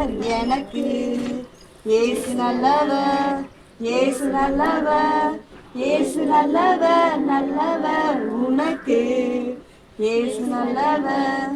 நல்லவர் எனக்கு. இயேசு நல்லவர், இயேசு நல்லவர், இயேசு நல்லவர், நல்லவர் உனக்கு. இயேசு நல்லவர்,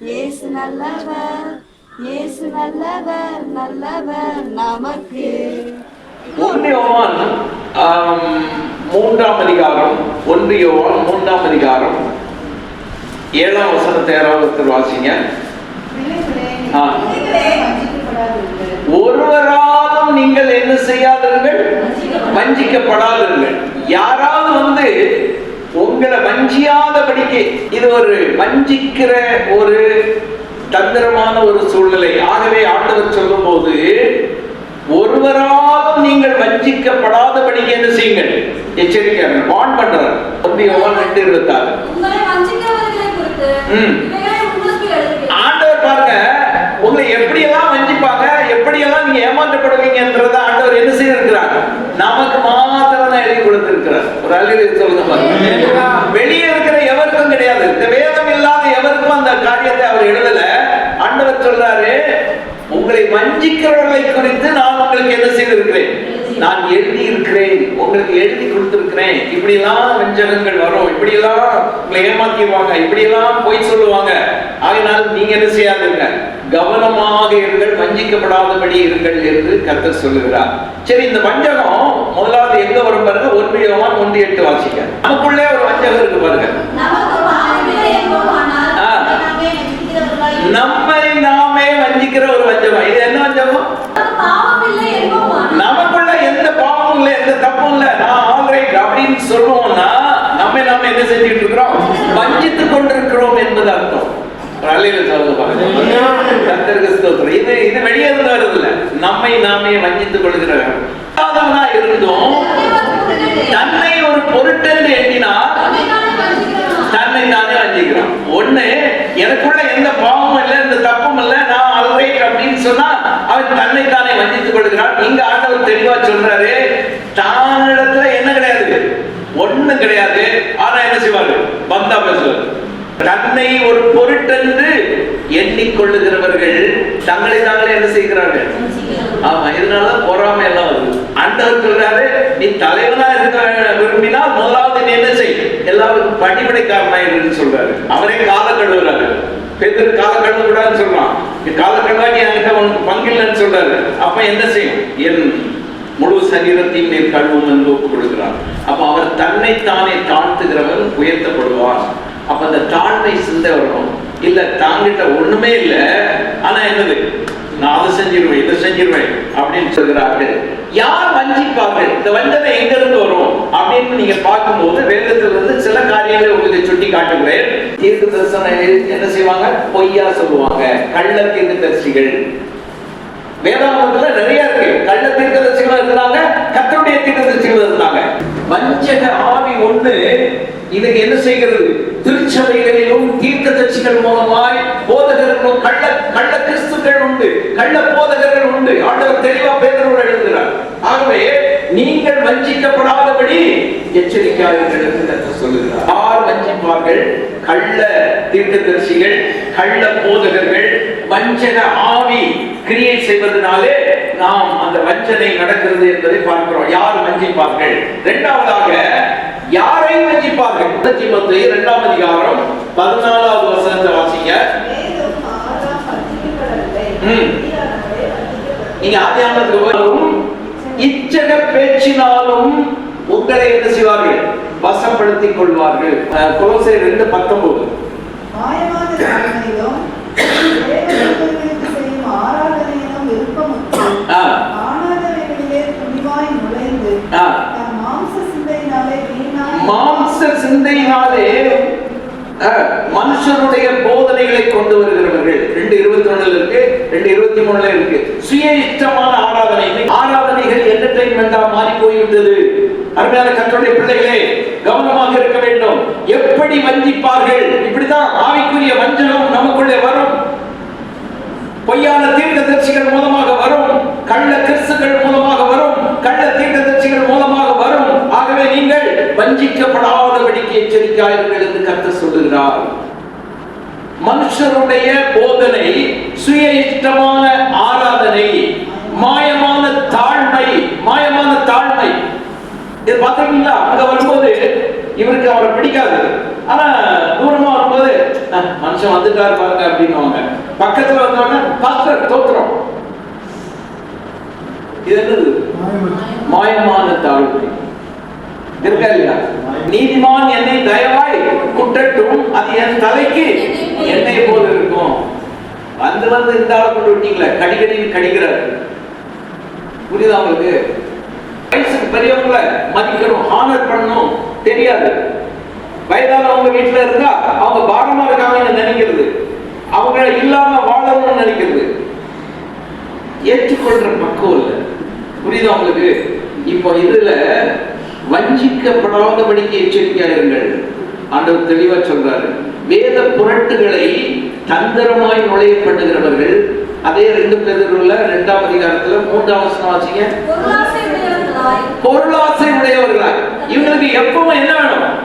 இயேசு நல்லவர், இயேசு நல்லவர், நல்லவர் நமக்கு. 1 யோவான் 3ஆம் அதிகாரம் 1 யோவான் 3ஆம் அதிகாரம் 7ஆம் வசனத்தை யாராவது வாசிங்க. ஒருவராலும் நீங்கள் என்ன செய்யாதீர்கள், வஞ்சிக்கப்படாதீர்கள். யாராவது உங்களை வஞ்சியாதபடிக்கு, இது ஒரு வஞ்சிக்கிற ஒரு தந்திரமான ஒரு சூழ்நிலை. ஆகவே ஆண்டவர் சொல்லும் போது ஒருவராலும் நீங்கள் வஞ்சிக்கப்படாதபடிக்கு என்ன செய்யுங்கள், எச்சரிக்கை வான் பண்றார். 1 யோவான் 2:26. ஆண்டவர் பாருங்க, உங்களை எப்படியெல்லாம் வஞ்சிப்பாங்க, எப்படியெல்லாம் நீங்க ஏமாற்றப்படுவீங்கன்றத ஆண்டவர் என்ன செய்திருக்கிறார், நமக்கு மாத்திரம் தான் எழுதி கொடுத்திருக்கிறார். ஒரு அழகு சொல்லுங்க பாருங்க. வெளியே இருக்கிற எவருக்கும் கிடையாது, இந்த வேதம் இல்லாத எவருக்கும் அந்த காரியத்தை அவர் எழுதல. ஆண்டவர் சொல்றாரு, உங்களை வஞ்சிக்கிறவர்களை குறித்து நான் உங்களுக்கு என்ன செய்திருக்கிறேன், நான் எழுதி இருக்கிறேன், உங்களுக்கு எழுதி கொடுத்திருக்கிறேன். இப்படி எல்லாம் வஞ்சகங்கள் வரும், இப்படி எல்லாம் உங்களை ஏமாத்திடுவாங்க, இப்படி எல்லாம் போய் சொல்லுவாங்க. ஆகையினால் நீங்க என்ன செய்யாதீங்க, கவனமாக இருங்கள், வஞ்சிக்கப்படாதபடி இருங்கள் என்று கர்த்தர் சொல்லுகிறார். சரி, இந்த வஞ்சகம் முதலாவது எங்க வரும் பாருங்க. 1 யோவான் 1:8 வாசிக்க. நமக்குள்ளே ஒரு வஞ்சகம் இருக்கு பாருங்க. நம்மை நாமே வஞ்சிக்கிற ஒரு வஞ்சகம். இது என்ன வஞ்சகம்? நமக்குள்ள எந்த பாவமும் இல்லை, எந்த தப்பும் இல்லை, நான் ஆல்ரைட் அப்படின்னு சொல்லுவோம்னா நம்ம என்ன செஞ்சுட்டு இருக்கிறோம், வஞ்சித்துக் கொண்டிருக்கிறோம் என்பது அர்த்தம். இது வெளியே வருது இல்ல, நம்மை நாமே வஞ்சித்துக் கொள்கிறோம். இருந்தும் தன்னை ஒரு பொருட்டென்று எண்ணினால் தன்னை தானே வஞ்சிக்கிறான். ஒண்ணு, எனக்குள்ள எந்த பாவமும் இல்லை, எந்த தப்பும் இல்லை, நான் ஆல்ரைட் அப்படின்னு சொன்னா அவன் தன்னை தானே வஞ்சித்துக் கொள்கிறான். இங்க ஆண்டவர் தெளிவா சொல்றாரு, தானிடத்துல என்ன கிடையாது, ஒண்ணும் கிடையாது. ஆனா என்ன செய்வாரு, பந்தா பேசுவார். தன்னை ஒரு பொருட்டென்று எண்ணிக்கொள்ளுகிறவர்கள் தங்களை தாங்களே என்ன செய்கிறார்கள். ஆமா, இதனாலதான் பொறாமை எல்லாம் வருது. ஆண்டவர் சொல்றாரு, நீ தலைவனா இருக்க விரும்பினால் முதலாவது நீ என்ன செய், எல்லாருக்கும் படிப்படைக்காரனாயிரு சொல்றாரு. அவரே கால கழுவுறாரு. பேதர் கால கழுவ கூடாதுன்னு சொல்றான். கால கழுவா நீ என்கிட்ட உனக்கு பங்கில்லைன்னு சொல்றாரு. அப்ப என்ன செய்யும், என் முழு சரீரத்தையும் நீர் கழுவும் என்று ஒப்புக் கொடுக்கிறார். அப்ப அவர் தன்னைத்தானே தாழ்த்துகிறவர் உயர்த்தப்படுவார். அப்ப அந்த தாழ்மை சிந்தை வரணும். இல்ல தாங்கிட்ட ஒண்ணுமே இல்லை, ஆனா என்னது, நான் அதை செஞ்சிருவேன், இதை செஞ்சிருவேன் அப்படின்னு சொல்கிறார்கள். யார் வஞ்சிப்பார்கள்? இந்த வஞ்சனை எங்க இருந்து வரும் அப்படின்னு நீங்க பார்க்கும்போது வேதத்திலிருந்து சில காரியங்களை உங்களுக்கு சுட்டி காட்டுகிறேன். தீர்க்க தரிசனம் என்ன செய்வாங்க, பொய்யா சொல்லுவாங்க. கள்ள தீர்க்கதரிசிகள் வேதாகமத்துல நிறைய இருக்கு. கள்ள தீர்க்கதரிசிகள் இருந்தாங்க, கர்த்தருடைய தீர்க்கதரிசிகள் இருந்தாங்க. வஞ்சக ஆவி ஒண்ணு இதுக்கு என்ன செய்கிறது, திருச்சபைகளிலும் தீர்க்கதரிசிகள் மூலமாய் போதகர்களும் கள்ள கிறிஸ்துக்கள் உண்டு, கள்ள போதகர்கள் உண்டு. ஆண்டவர் தெளிவா பேதுருவோடு எழுதுகிறார். ஆகவே நீங்கள் வஞ்சிக்கப்படாதபடி எச்சரிக்கையாளர்கள் என்று கர்த்தர் சொல்லுகிறார். யார் வஞ்சிப்பார்கள்? கள்ள தீர்க்கதரிசிகள், கள்ள போதகர்கள். வஞ்சக ஆவி கிரியை செய்வதனாலே நாம் அந்த வஞ்சனை நடக்கிறது என்பதை பார்க்கிறோம். யார் வஞ்சிப்பார்கள்? இரண்டாவதாக யாரை வஞ்சிப்பார்கள்? தீமோத்தேயு 2ஆம் அதிகாரம் 14வது வசனத்தை வாசிங்க. நீங்க ஆதியாகமத்துக்கு வரும் இச்சக பேச்சினாலும் உங்களை என்ன செய்வார்கள், வசப்படுத்திக் கொள்வார்கள். கொலோசையர் 2:19. மாம்ச சிந்தையினாலே மனுஷனுடைய போதனைகளை கொண்டு வருகிறவர்கள். 2:21 இருக்கு, 2:23 இருக்கு. சுய இஷ்டமான ஆராதனைகள் என்டர்டெயின்மெண்டா மாறி போய்விட்டது. அருமையான கர்த்தருடைய பிள்ளைகளே, கவனமாக இருக்க வேண்டும். எப்படி வஞ்சிப்பார்கள்? இப்படிதான் ஆவிக்குரிய வஞ்சகம் நமக்குள்ளே வரும். பொய்யான தீர்க்கதரிசிகள் மூலமாக வரும், கள்ள கிறிஸ்துக்கள் மூலமாக வரும், கள்ள தீர்க்கதரிசிகள் மூலமாக வரும். ஆகவே நீங்கள் வஞ்சிக்கப்படாதபடிக்கு எச்சரிக்கையாயிருங்கள் என்று கர்த்தர் சொல்லுகிறார். மனுஷருடைய போதனை, சுய இஷ்டமான ஆராதனை, மாயமான தாழ்மை. மாயமான தாழ்மை இது பாத்தீங்களா? அங்க வரும்போது இவருக்கு அவரை பிடிக்காது, ஆனா தூரமா வரும்போது மனுஷன் வந்துட்டாரு பாருங்க அப்படின்னுவாங்க. பக்கத்துல வந்தோடனே பாஸ்டர் தோத்துறோம். இது என்னது? மாயமான தாழ்மை இருக்கா இல்லையா? நீதிமான் என்னை தயவாய் குட்டட்டும், அது என் தலைக்கு எண்ணெய் போல இருக்கும். வந்து இந்த ஆளை கொண்டு விட்டீங்களா, கடிக்கடின்னு கடிக்கிறாரு. புரியுதா உங்களுக்கு? வயசுக்கு பெரியவங்களை மதிக்கணும், ஹானர் பண்ணணும் தெரியாது. வயதானவங்க வீட்டுல இருந்தா அவங்க பாரமா இருக்காங்கன்னு நினைக்கிறது, அவங்க இல்லாம வாழணும்னு நினைக்கிறது, ஏற்றுக்கொள்ற பக்குவம் இல்லை. புரியுதா உங்களுக்கு? இப்போ இதுல வஞ்சிக்கப்படாதபடிக்கு எச்சரிக்கையா இருங்கள். ஆண்டவர் தெளிவா சொல்றாரு. வேத புரட்டுகளை தந்திரமாய் நுழைய பண்ணுகிறவர்கள், அதே 2 பேதுருல 2ஆம் அதிகாரத்துல 3ஆம் வசனம் வாசிங்க. பொருளாசை உடையவர்களாய். இவங்களுக்கு எப்பவும் என்ன வேணும்?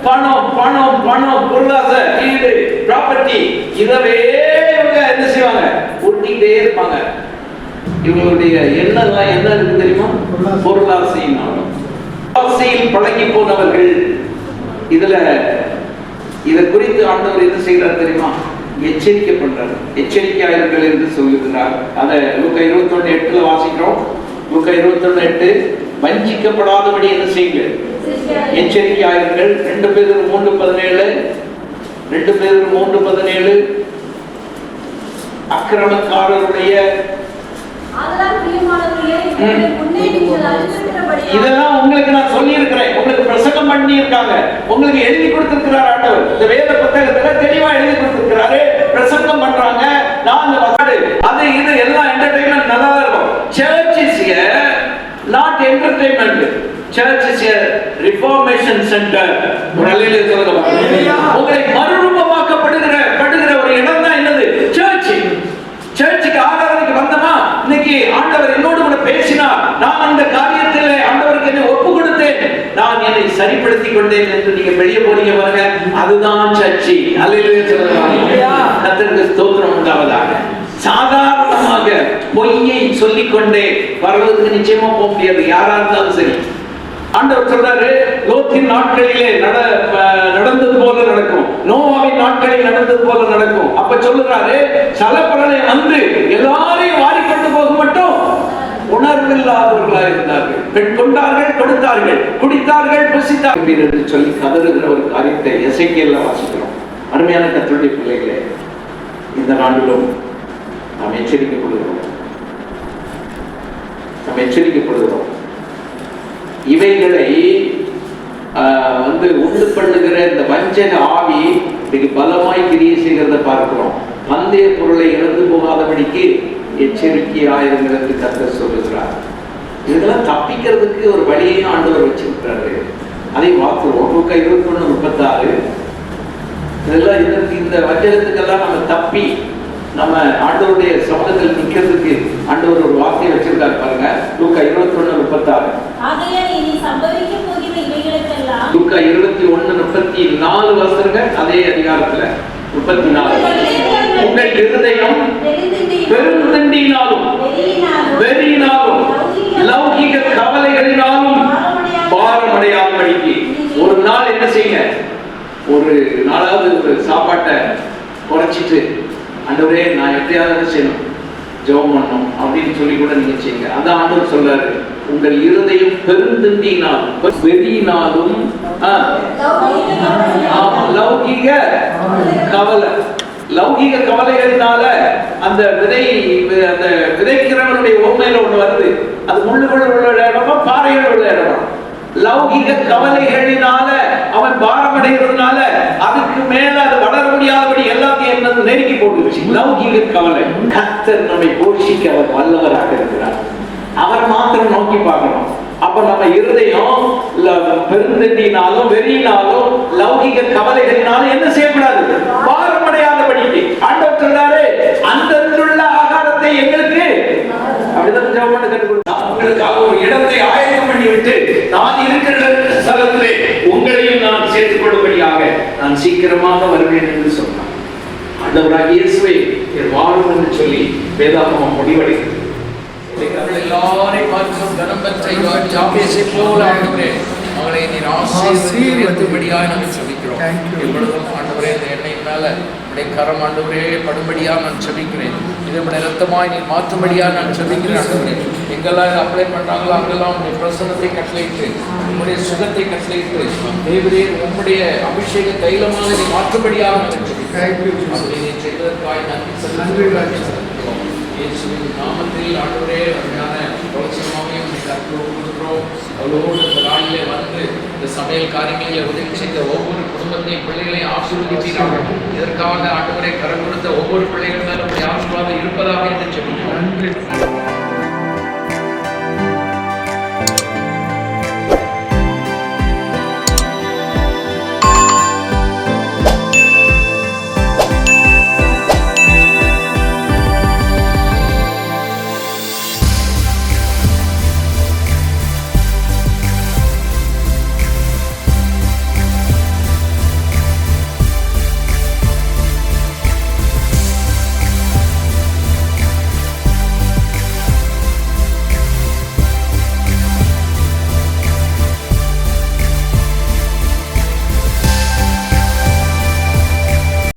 பணம் பணம் பணம், பொருளாசை, வீடு, ப்ராப்பர்ட்டி. இதவே இவங்க என்ன செய்வாங்க? ஒட்டிக்கிட்டே இருப்பாங்க. இவங்களுடைய எண்ணெல்லாம் என்ன இருக்கு தெரியுமா? பொருளாசையினாலும். ஆசையில் பழகி போனவர்கள். இதுல இதை குறித்து ஆண்டவர் என்ன செய்யறார் தெரியுமா? எச்சரிக்கை பண்றாரு. எச்சரிக்கையாளர்கள் என்று சொல்லுகிறார். அதை லூக்கா 21:8 வாசிக்கிறோம். லூக்கா 21:8, வஞ்சிக்கப்படாதபடி என்ன செய்யுங்க? எச்சரிக்கையாளர்கள். 2 பேதுரு 3:17, 2 பேதுரு 3:17, அக்கிரமக்காரருடைய இதெல்லாம் உங்களுக்கு நான் சொல்லி இருக்கிறேன், உங்களுக்கு பிரசங்கம் பண்ணி இருக்காங்க, உங்களுக்கு எழுதி கொடுத்திருக்கிறார் ஆண்டவர். இந்த வேத புத்தகத்துல தெளிவா எழுதி கொடுத்திருக்கிறாரு. பிரசங்கம் பண்றாங்க. நான் அது இது எல்லாம் என்டர்டெயின்மெண்ட் நல்லா இருக்கும். Search is not entertainment. Search is reformation centre. ஒரு அல்லேலூயா சொல்லுங்க. உங்களை மறுரூபமாக்கப்படுகிற ஒரு இடம் தான் என்னது? சர்ச். சர்ச்சுக்கு ஆராதனைக்கு வந்தமா, இன்னைக்கு ஆண்டவர் என்னோடு கூட பேசினார், நான் அந்த காரியத்தில் ஆண்டவருக்கு என்னை ஒப்பு கொடுத்தேன், நான் என்னை சரிப்படுத்திக் கொண்டேன் என்று நீங்க வெளியே போறீங்க பாருங்க, அதுதான் சர்ச்சு. அல்லேலூயா சொல்லுங்க. கர்த்தருக்கு ஸ்தோத்திரம் உண்டாவதாக. சாதாரணமாக பொய்யை சொல்லிக்கொண்டே பரலோகத்துக்கு நிச்சயமா போக முடியாது, யாரா இருந்தாலும் சரி. ஆண்டவர் சொல்றாரு, லோத்தின் நாட்களிலே நடந்தது போல நடக்கும், நோவாவின் நாட்களில் நடந்தது போல நடக்கும். அப்ப சொல்லுறாரு, சலப்பிரளயம் வந்து எல்லாரையும் வாரிக்கொண்டு போக மட்டும் உணர்வில்லாதவர்களாக இருந்தார்கள். பெண் கொண்டார்கள், கொடுத்தார்கள், குடித்தார்கள், புசித்தார்கள் என்று சொல்லி கதறுகிற ஒரு காரியத்தை எசேக்கியேல்ல வாசிக்கிறோம். அருமையான கர்த்தருடைய பிள்ளைகளே, இந்த நாளிலும் நாம் எச்சரிக்கப்படுகிறோம். இவைகளை உண்டு பண்ணுகிற இந்த வஞ்சக ஆவி இன்னைக்கு பலமாய் கிரியை செய்கிறத பார்க்கிறோம். பந்தய பொருளை இழந்து போகாதபடிக்கு எச்சரிக்கையாயிருங்கிறது கர்த்தர் சொல்லுகிறார். இதெல்லாம் தப்பிக்கிறதுக்கு ஒரு வழியையும் ஆண்டவர் வச்சிருக்கிறாரு. அதை பார்க்கிறோம். லூக்கா 21:36. இதெல்லாம் இந்த வஞ்சகத்துக்கெல்லாம் நம்ம தப்பி நம்ம ஆண்டவருடைய சமூகத்தில் நிக்கிறதுக்கு ஆண்டவர் ஒரு வார்த்தையை வச்சிருக்காரு பாருங்க. லூக்கா 21:36. லூக்கா 21:34 வாசிங்க. அதே அதிகாரத்துல 34. உங்கள் இருதயம் பெருந்திண்டினாலும் வெறியினாலும் லௌகிக கவலைகளினாலும் பாரமடையாதபடிக்கு ஒரு நாள் என்ன செய்யுங்க? ஒரு நாளாவது ஒரு சாப்பாட்டை குறைச்சிட்டு, ஆண்டவரே நான் எப்படியாவது செய்யணும், ஜெபம் பண்ணணும் அப்படின்னு சொல்லி கூட நீங்க செய்யுங்க. அதான் ஆண்டவர் சொல்றாரு, உங்கள் இருதயம் பெருந்திண்டினாலும் வெறியினாலும் லௌகிக கவலை, லௌகிக கவலைகளினால அந்த விதைக்கிறவனுடைய உண்மையில ஒண்ணு வருது. அது முள்ளுகள் உள்ள இடமா, பாறைகள் உள்ள இடமா? லௌகிக கவலைகளினால அவன் பாரமடைகிறதுனால அதுக்கு மேல அது வளர முடியாதபடி எல்லாத்தையும் என்ன நெருக்கி போட்டுருச்சு. லௌகிக கவலை. கர்த்தர் நம்மை போஷிக்க அவர் வல்லவராக இருக்கிறார். அவர் மாத்திரம் நோக்கி பார்க்கணும். அப்ப நம்ம இருதயம் பெருந்தினாலும் வெறியினாலும் லௌகிக கவலைகளினாலும் என்ன செய்யக்கூடாது? பாரமடையாதபடிக்கு ஆண்டவர் சொல்றாரு, அந்தந்துள்ள ஆகாரத்தை எங்களுக்கு அப்படிதான் ஜெபம் பண்ண கற்றுக் கொடுத்தார். உங்களுக்காக ஒரு இடத்தை ஆயத்தம் பண்ணி விட்டு நான் இருக்கிற ஸ்தலத்திலே உங்களையும் நான் சேர்த்துக் கொள்ளும்படியாக நான் சீக்கிரமாக வருவேன் என்று சொன்னார். ஆண்டவராகிய இயேசுவே நீர் வாரும் என்று சொல்லி வேதாகமம் முடிவடைகிறது. எல்லாரையும் பார்க்கும் கனம் பெற்ற ஜாபேசை போல ஆண்டவரே அவளை நீர் ஆசீர்வதிக்கும்படியாக நாங்கள் ஜெபிக்கிறோம். எப்பொழுதும் ஆண்டவரே இந்த எண்ணெயின் மேல உடைய கரம் ஆண்டவரே படும்படியாக நான் ஜெபிக்கிறேன். இதை உடைய ரத்தமாய் நீர் மாற்றும்படியாக நான் ஜெபிக்கிறேன். ஆண்டவரே எங்கெல்லாம் அப்ளை பண்றாங்களோ அங்கெல்லாம் உடைய பிரசன்னத்தை கட்டளையிட்டு உங்களுடைய சுகத்தை கட்டளையிட்டு தேவரே உங்களுடைய அபிஷேக தைலமாக நீ மாற்றும்படியாக நான் ஜெபிக்கிறேன். அப்படி நீ செய்வதற்காக நன்றி செலுத்துகிறோம். இயேசுவின் நாமத்தில் ஆண்டவரே அருமையான பிரவச்சனமாவையும் கொடுக்கிறோம். அவளோடு இந்த நாளிலே வந்து இந்த சமையல் காரியங்களில் உதவி செய்த ஒவ்வொரு குடும்பத்தையும் பிள்ளைகளையும் ஆசீர்வதிக்கிறார்கள். இதற்காக ஆண்டவரே கரம் கொடுத்த ஒவ்வொரு பிள்ளைகள் மேலும் ஆசீர்வாதம் இருப்பதாக என்று சொல்லுகிறோம்.